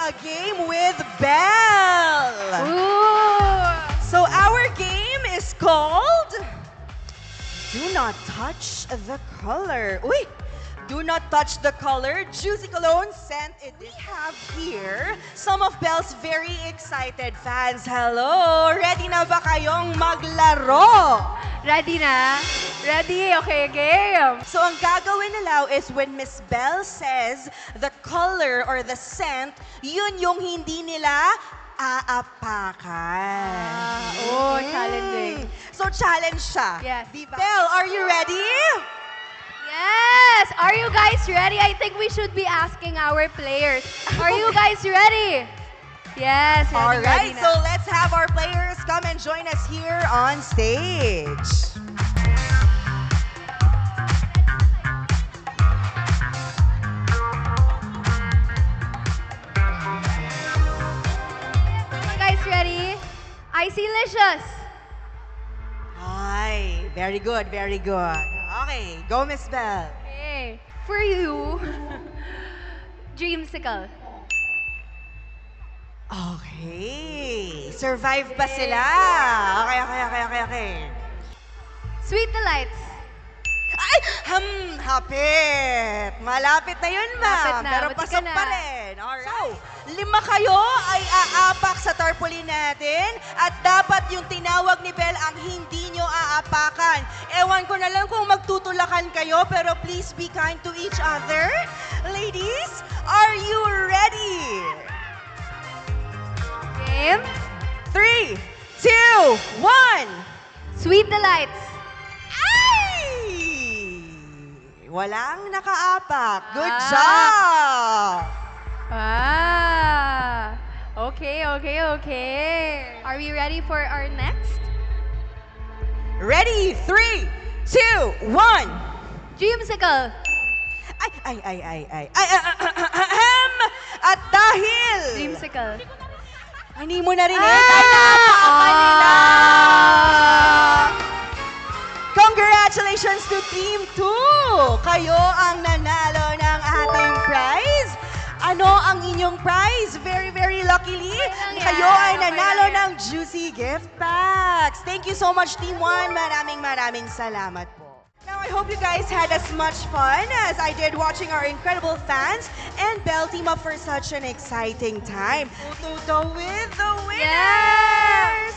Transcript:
a game with Belle. Ooh. So our game is called Do Not Touch the Color. Uy! Do Not Touch the Color, Juicy Cologne Scent Edition. We have here some of Belle's very excited fans. Hello! Ready na ba kayong maglaro? Ready na? Ready? Okay, game. So ang gagawin nila is when Miss Belle says the color or the scent, yun yung hindi nila aapakan. Challenging. So challenge siya. Yes. Diba? Belle, are you ready? Yes! Are you guys ready? I think we should be asking our players. Are you guys ready? Yes, ready, All ready right, na. so let's have our players come and join us here on stage. Are you guys ready? Icy-licious. Hi, very good, very good. Okay, go Miss Belle. Okay. For you, Dreamsicle. Okay, survive pa sila. Okay. Sweet Delights. Ay, hapit. Malapit na yun, Malapit ma'am. na, Pero buti ka pasok na. pa rin. Alright. So, 5 kayo ay aapak sa tarpaulin natin at dapat yung tinawag ni Belle ang hindi nyo aapakan. Ewan ko na lang kung magtutulakan kayo, pero please be kind to each other. Ladies, are you ready? Game. 3, 2, 1. Sweet Delights. Ay! Walang nakaapak. Good Ah. job! Okay. Are we ready for our next? Ready? 3, 2, 1. Dreamsicle. Ay. At dahil Dreamsicle. hindi mo narinig, ay napaapan nila! Congratulations to Team 2! Kayo ang nanalo ng ating prize. Ano ang inyong prize? Very, very luckily, kayo ay nanalo ng Juicy Gift Packs. Thank you so much, Team 1. Maraming salamat po. Now, I hope you guys had as much fun as I did watching our incredible fans and Belle team up for such an exciting time. Toe-to-toe with the winners!